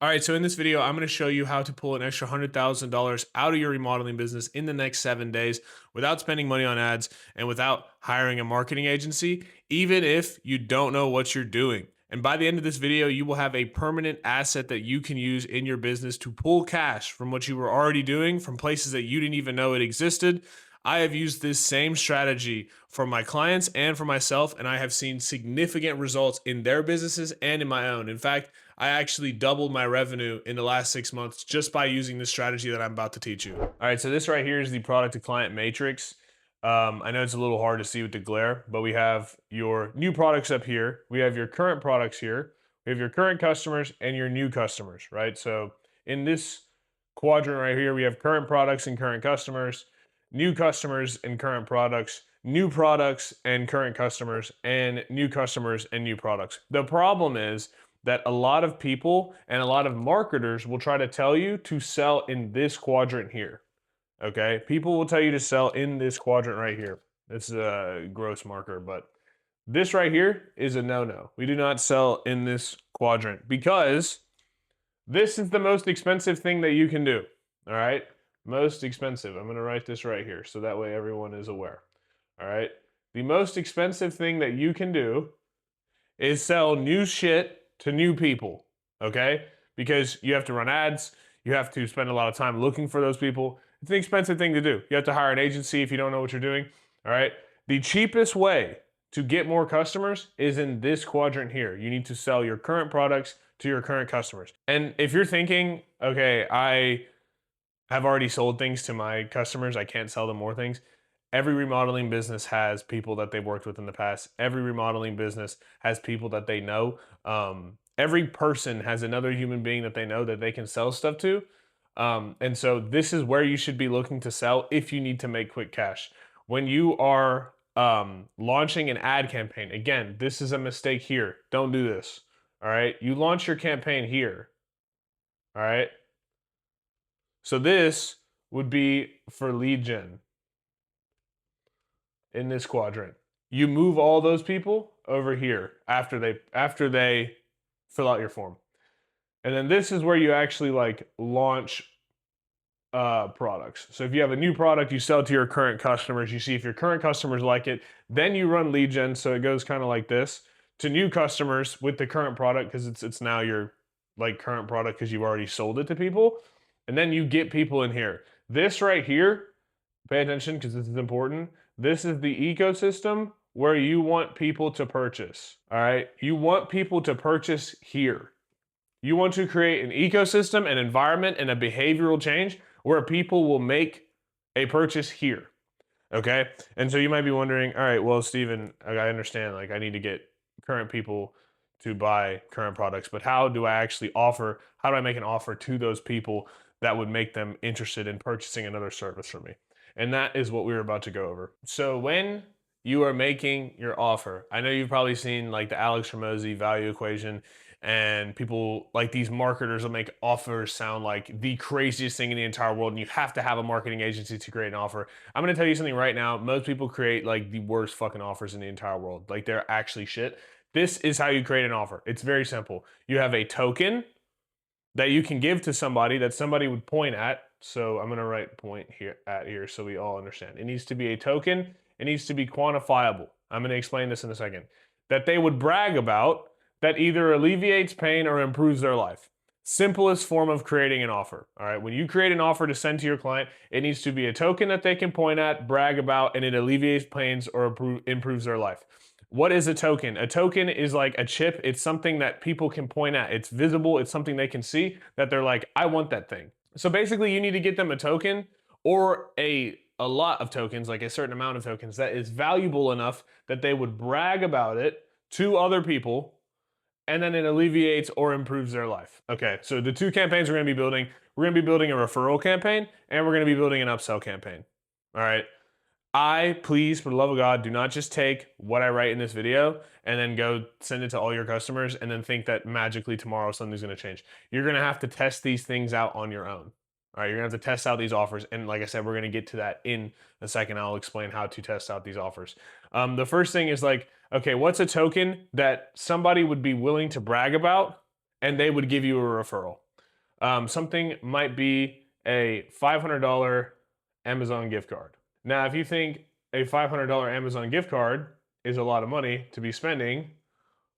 All right, so in this video, I'm going to show you how to pull an extra $100,000 out of your remodeling business in the next 7 days without spending money on ads and without hiring a marketing agency, even if you don't know what you're doing. And by the end of this video, you will have a permanent asset that you can use in your business to pull cash from what you were already doing from places that you didn't even know it existed. I have used this same strategy for my clients and for myself, and I have seen significant results in their businesses and in my own. In fact, I actually doubled my revenue in the last 6 months just by using this strategy that I'm about to teach you. All right, so this right here is the product to client matrix. I know it's a little hard to see with the glare, but we have your new products up here. We have your current products here. We have your current customers and your new customers, right? So in this quadrant right here, we have current products and current customers, new customers and current products, new products and current customers, and new customers and new products. The problem is that a lot of people and a lot of marketers will try to tell you to sell in this quadrant here. Okay, people will tell you to sell in this quadrant right here. This is a gross marker, but this right here is a no-no. We do not sell in this quadrant because this is the most expensive thing that you can do. All right, most expensive. I'm going to write this right here so that way everyone is aware. All right, the most expensive thing that you can do is sell new shit to new people, okay? Because you have to run ads, you have to spend a lot of time looking for those people. It's an expensive thing to do. You have to hire an agency if you don't know what you're doing, all right? The cheapest way to get more customers is in this quadrant here. You need to sell your current products to your current customers. And if you're thinking, okay, I have already sold things to my customers, I can't sell them more things. Every remodeling business has people that they've worked with in the past. Every remodeling business has people that they know. Every person has another human being that they know that they can sell stuff to. And so this is where you should be looking to sell if you need to make quick cash. When you are launching an ad campaign, again, this is a mistake here. Don't do this. All right. You launch your campaign here. All right. So this would be for lead gen in this quadrant. You move all those people over here after they fill out your form. And then this is where you actually like launch products. So if you have a new product, you sell to your current customers, you see if your current customers like it, then you run lead gen, so it goes kind of like this, to new customers with the current product because it's now your like current product because you've already sold it to people. And then you get people in here. This right here, pay attention because this is important. This is the ecosystem where you want people to purchase. All right. You want people to purchase here. You want to create an ecosystem, an environment, and a behavioral change where people will make a purchase here. Okay. And so you might be wondering, all right, well, Steven, I understand, like I need to get current people to buy current products, but how do I make an offer to those people that would make them interested in purchasing another service from me? And that is what we were about to go over. So when you are making your offer, I know you've probably seen like the Alex Hormozi value equation, and people like these marketers will make offers sound like the craziest thing in the entire world, and you have to have a marketing agency to create an offer. I'm gonna tell you something right now. Most people create like the worst fucking offers in the entire world. Like they're actually shit. This is how you create an offer. It's very simple. You have a token that you can give to somebody that somebody would point at. So I'm gonna write point here so we all understand. It needs to be a token. It needs to be quantifiable. I'm gonna explain this in a second. That they would brag about that either alleviates pain or improves their life. Simplest form of creating an offer. All right. When you create an offer to send to your client, it needs to be a token that they can point at, brag about, and it alleviates pains or improves their life. What is a token? A token is like a chip. It's something that people can point at. It's visible. It's something they can see that they're like, I want that thing. So basically, you need to get them a token or a lot of tokens, like a certain amount of tokens that is valuable enough that they would brag about it to other people, and then it alleviates or improves their life. Okay, so the two campaigns we're gonna be building, we're gonna be building a referral campaign and we're gonna be building an upsell campaign. All right. Please, for the love of God, do not just take what I write in this video and then go send it to all your customers and then think that magically tomorrow something's gonna change. You're gonna have to test these things out on your own. All right, you're gonna have to test out these offers. And like I said, we're gonna get to that in a second. I'll explain how to test out these offers. The first thing is like, okay, what's a token that somebody would be willing to brag about and they would give you a referral? Something might be a $500 Amazon gift card. Now, if you think a $500 Amazon gift card is a lot of money to be spending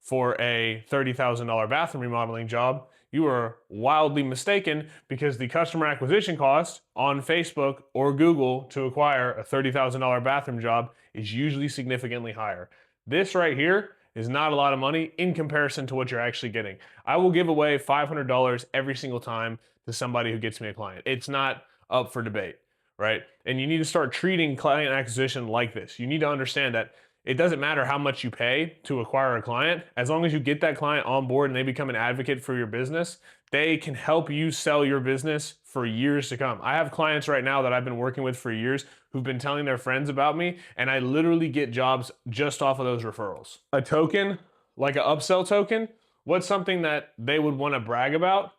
for a $30,000 bathroom remodeling job, you are wildly mistaken, because the customer acquisition cost on Facebook or Google to acquire a $30,000 bathroom job is usually significantly higher. This right here is not a lot of money in comparison to what you're actually getting. I will give away $500 every single time to somebody who gets me a client. It's not up for debate, right? And you need to start treating client acquisition like this. You need to understand that it doesn't matter how much you pay to acquire a client. As long as you get that client on board and they become an advocate for your business, they can help you sell your business for years to come. I have clients right now that I've been working with for years who've been telling their friends about me, and I literally get jobs just off of those referrals. A token, like an upsell token, what's something that they would want to brag about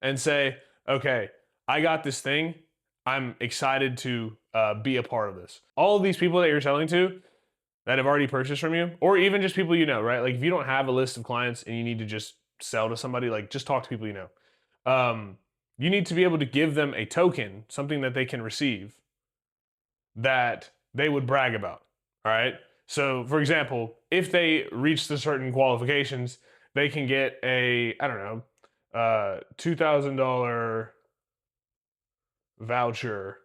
and say, okay, I got this thing. I'm excited to be a part of this. All of these people that you're selling to that have already purchased from you, or even just people you know, right? Like if you don't have a list of clients and you need to just sell to somebody, like just talk to people you know. You need to be able to give them a token, something that they can receive that they would brag about. All right. So, for example, if they reach the certain qualifications, they can get a, I don't know, $2,000 voucher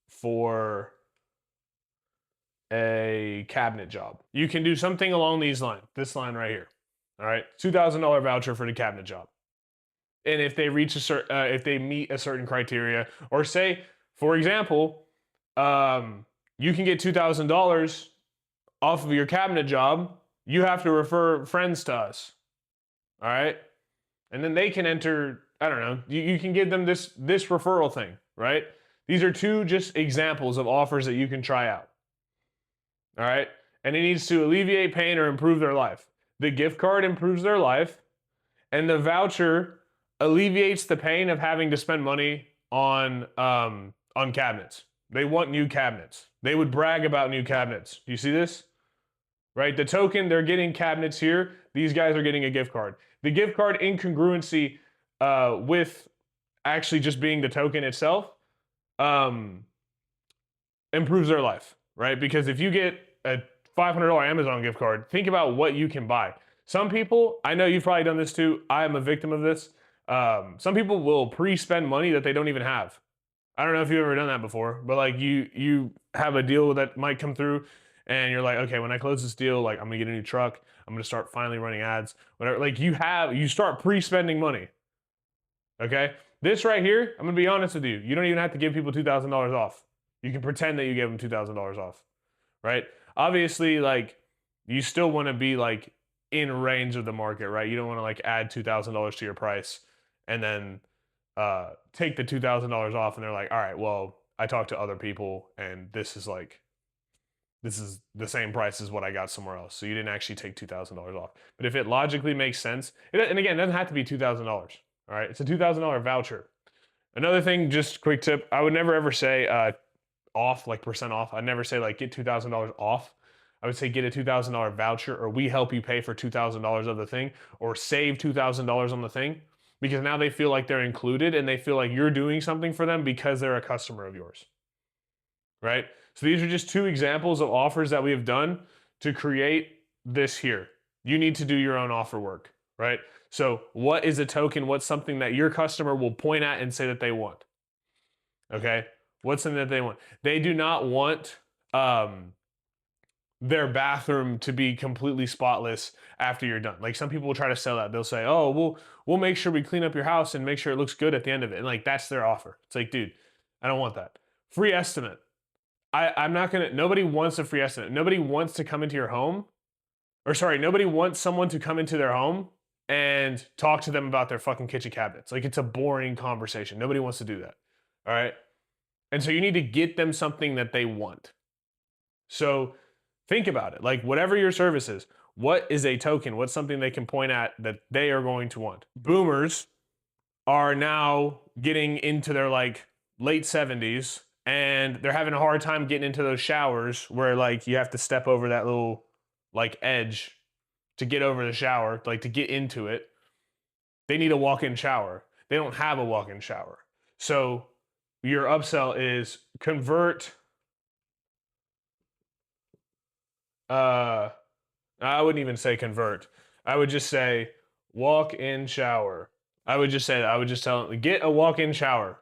for a cabinet job. You can do something along these lines, this line right here. All right, $2,000 voucher for the cabinet job. And if they reach a certain, if they meet a certain criteria, or say, for example, you can get $2,000 off of your cabinet job. You have to refer friends to us. All right, and then they can enter. I don't know. You can give them this referral thing, right? These are two just examples of offers that you can try out. All right, and it needs to alleviate pain or improve their life. The gift card improves their life, and the voucher alleviates the pain of having to spend money on cabinets. They want new cabinets. They would brag about new cabinets. Do you see this? Right? The token, they're getting cabinets here. These guys are getting a gift card. The gift card incongruency with actually just being the token itself improves their life, right? Because if you get a $500 Amazon gift card, think about what you can buy. Some people, I know you've probably done this too. I am a victim of this. Some people will pre-spend money that they don't even have. I don't know if you've ever done that before, but like you have a deal that might come through, and you're like, okay, when I close this deal, like I'm gonna get a new truck. I'm gonna start finally running ads, whatever. Like you start pre-spending money. Okay, this right here, I'm gonna be honest with you. You don't even have to give people $2,000 off. You can pretend that you gave them $2,000 off, right? Obviously, like you still want to be like in range of the market, right? You don't want to like add $2,000 to your price and then take the $2,000 off, and they're like, all right, well, I talked to other people, and this is the same price as what I got somewhere else. So you didn't actually take $2,000 off. But if it logically makes sense, and again, it doesn't have to be $2,000. All right, it's a $2,000 voucher. Another thing, just quick tip: I would never ever say off, like percent off. I'd never say like get $2,000 off. I would say get a $2,000 voucher, or we help you pay for $2,000 of the thing, or save $2,000 on the thing, because now they feel like they're included and they feel like you're doing something for them because they're a customer of yours, right? So these are just two examples of offers that we have done to create this here. You need to do your own offer work, right? So what is a token? What's something that your customer will point at and say that they want? Okay, what's something that they want? They do not want their bathroom to be completely spotless after you're done. Like some people will try to sell that. They'll say, "Oh, we'll make sure we clean up your house and make sure it looks good at the end of it." And like that's their offer. It's like, dude, I don't want that. Free estimate. I'm not gonna. Nobody wants a free estimate. Nobody wants to come into your home, or sorry, nobody wants someone to come into their home and talk to them about their fucking kitchen cabinets. Like it's a boring conversation. Nobody wants to do that. All right. And so you need to get them something that they want. So think about it. Like whatever your service is, what is a token? What's something they can point at that they are going to want? Boomers are now getting into their like late 70s, and they're having a hard time getting into those showers where like you have to step over that little like edge to get over the shower, like to get into it. They need a walk-in shower. They don't have a walk-in shower. So your upsell is convert. Uh, I wouldn't even say convert. I would just say walk-in shower. I would just say that. I would just tell them get a walk-in shower.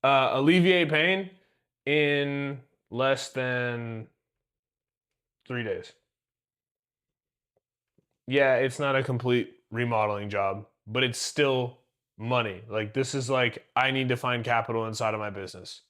Alleviate pain in less than 3 days. Yeah, it's not a complete remodeling job, but it's still money. Like this is like I need to find capital inside of my business.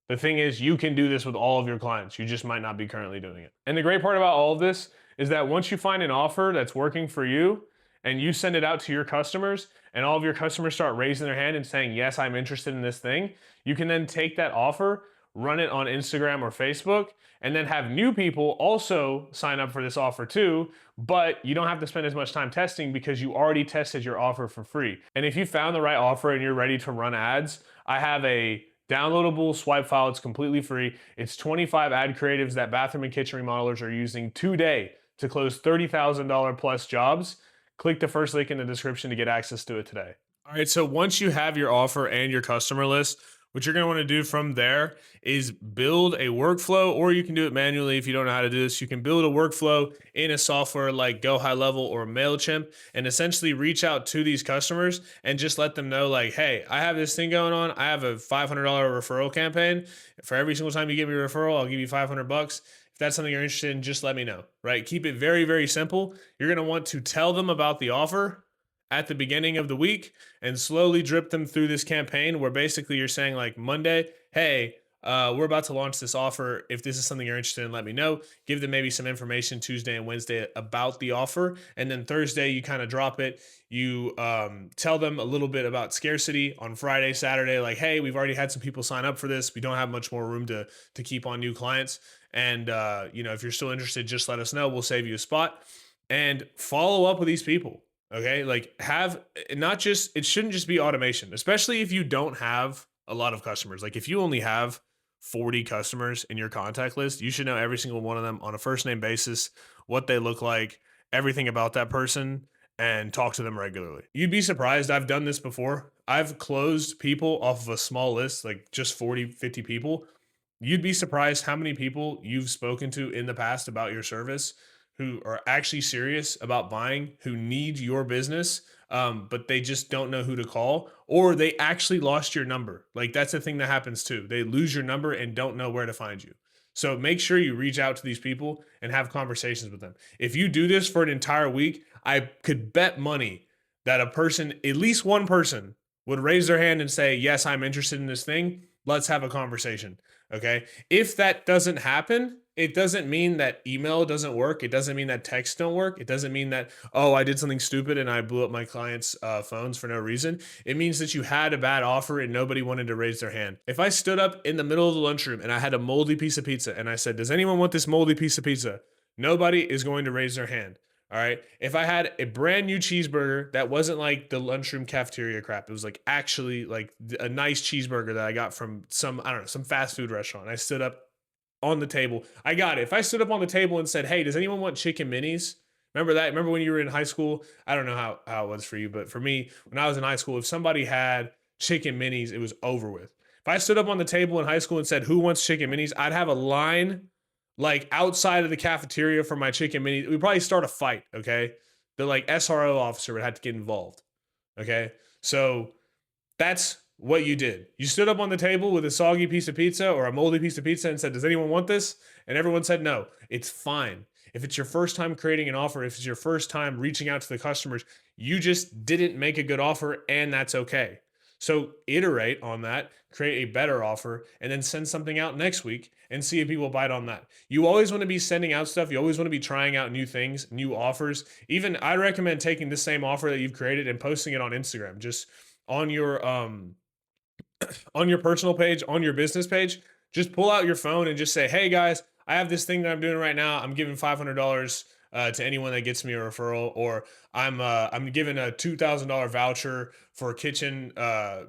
The thing is, you can do this with all of your clients. You just might not be currently doing it. And the great part about all of this is that once you find an offer that's working for you and you send it out to your customers and all of your customers start raising their hand and saying, yes, I'm interested in this thing, you can then take that offer, run it on Instagram or Facebook, and then have new people also sign up for this offer too, but you don't have to spend as much time testing because you already tested your offer for free. And if you found the right offer and you're ready to run ads, I have a downloadable swipe file. It's completely free. It's 25 ad creatives that bathroom and kitchen remodelers are using today to close $30,000 plus jobs. Click the first link in the description to get access to it today. All right, so once you have your offer and your customer list, what you're going to want to do from there is build a workflow, or you can do it manually if you don't know how to do this. You can build a workflow in a software like Go High Level or MailChimp and essentially reach out to these customers and just let them know, like, hey, I have this thing going on. I have a $500 referral campaign. For every single time you give me a referral, I'll give you $500. If that's something you're interested in, just let me know, right? Keep it very, very simple. You're going to want to tell them about the offer at the beginning of the week and slowly drip them through this campaign where basically you're saying like Monday, hey, we're about to launch this offer. If this is something you're interested in, let me know. Give them maybe some information Tuesday and Wednesday about the offer. And then Thursday, you kind of drop it. You tell them a little bit about scarcity on Friday, Saturday, like, hey, we've already had some people sign up for this. We don't have much more room to keep on new clients. And, if you're still interested, just let us know. We'll save you a spot. And follow up with these people. Okay, like have not just it shouldn't just be automation, especially if you don't have a lot of customers. Like if you only have 40 customers in your contact list, you should know every single one of them on a first name basis, what they look like, everything about that person, and talk to them regularly. You'd be surprised. I've done this before. I've closed people off of a small list, like just 40, 50 people. You'd be surprised how many people you've spoken to in the past about your service who are actually serious about buying, who need your business, but they just don't know who to call, or they actually lost your number. Like that's the thing that happens too. They lose your number and don't know where to find you. So make sure you reach out to these people and have conversations with them. If you do this for an entire week, I could bet money that a person, at least one person, would raise their hand and say, yes, I'm interested in this thing. Let's have a conversation. Okay. If that doesn't happen, it doesn't mean that email doesn't work. It doesn't mean that text don't work. It doesn't mean that, oh, I did something stupid and I blew up my clients' phones for no reason. It means that you had a bad offer and nobody wanted to raise their hand. If I stood up in the middle of the lunchroom and I had a moldy piece of pizza and I said, does anyone want this moldy piece of pizza? Nobody is going to raise their hand. All right. If I had a brand new cheeseburger that wasn't like the lunchroom cafeteria crap, it was like actually like a nice cheeseburger that I got from some, I don't know, some fast food restaurant. I stood up on the table. I got it. If I stood up on the table and said, hey, does anyone want chicken minis? Remember that? Remember when you were in high school? I don't know how it was for you, but for me, when I was in high school, if somebody had chicken minis, it was over with. If I stood up on the table in high school and said, who wants chicken minis? I'd have a line like outside of the cafeteria for my chicken minis. We'd probably start a fight, okay? The like SRO officer would have to get involved, okay? So that's what you did. You stood up on the table with a soggy piece of pizza or a moldy piece of pizza and said, does anyone want this? And everyone said no. It's fine. If it's your first time creating an offer, if it's your first time reaching out to the customers, you just didn't make a good offer, and that's okay. So iterate on that, create a better offer, and then send something out next week and see if people bite on that. You always want to be sending out stuff. You always want to be trying out new things, new offers. Even I recommend taking the same offer that you've created and posting it on Instagram, just on your personal page, on your business page. Just pull out your phone and just say, hey guys, I have this thing that I'm doing right now. I'm giving $500 to anyone that gets me a referral, or I'm giving a $2,000 voucher for a kitchen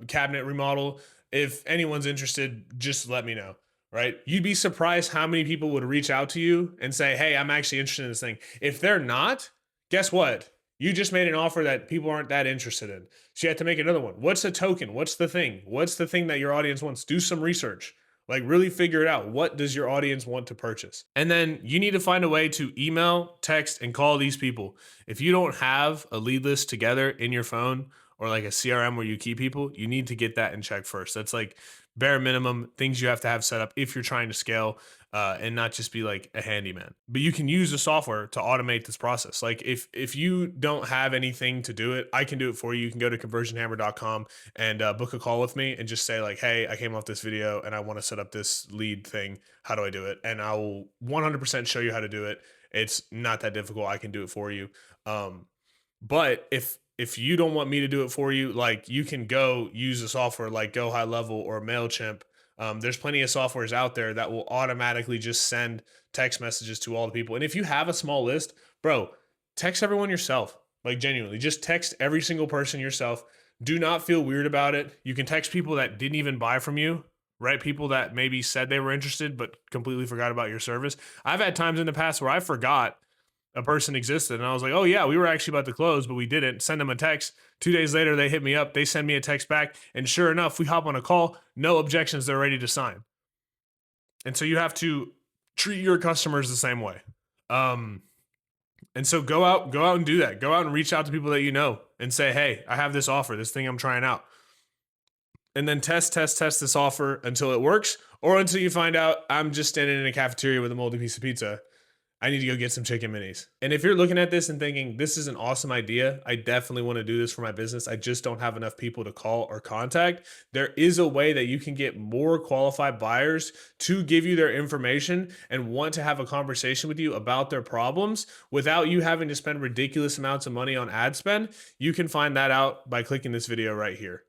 cabinet remodel. If anyone's interested, just let me know. Right? You'd be surprised how many people would reach out to you and say, hey, I'm actually interested in this thing. If they're not, guess what? You just made an offer that people aren't that interested in. So you have to make another one. What's a token? What's the thing? What's the thing that your audience wants? Do some research. Like really figure it out. What does your audience want to purchase? And then you need to find a way to email, text, and call these people. If you don't have a lead list together in your phone or like a CRM where you keep people, you need to get that in check first. That's like bare minimum things you have to have set up if you're trying to scale and not just be like a handyman. But you can use the software to automate this process. Like if you don't have anything to do it, I can do it for you. You can go to conversionhammer.com and book a call with me and just say like, hey, I came off this video and I want to set up this lead thing. How do I do it? And I will 100% show you how to do it. It's not that difficult. I can do it for you. But if you don't want me to do it for you, like you can go use a software like Go High Level or MailChimp. There's plenty of softwares out there that will automatically just send text messages to all the people. And if you have a small list, bro, text everyone yourself. Like genuinely, just text every single person yourself. Do not feel weird about it. You can text people that didn't even buy from you, right? People that maybe said they were interested but completely forgot about your service. I've had times in the past where I forgot a person existed and I was like, oh yeah, we were actually about to close, but we didn't. Send them a text. 2 days later, they hit me up. They send me a text back. And sure enough, we hop on a call. No objections. They're ready to sign. And so you have to treat your customers the same way. And so go out and do that. Go out and reach out to people that you know and say, hey, I have this offer, this thing I'm trying out. And then test this offer until it works or until you find out I'm just standing in a cafeteria with a moldy piece of pizza. I need to go get some chicken minis. And if you're looking at this and thinking, this is an awesome idea, I definitely want to do this for my business. I just don't have enough people to call or contact. There is a way that you can get more qualified buyers to give you their information and want to have a conversation with you about their problems without you having to spend ridiculous amounts of money on ad spend. You can find that out by clicking this video right here.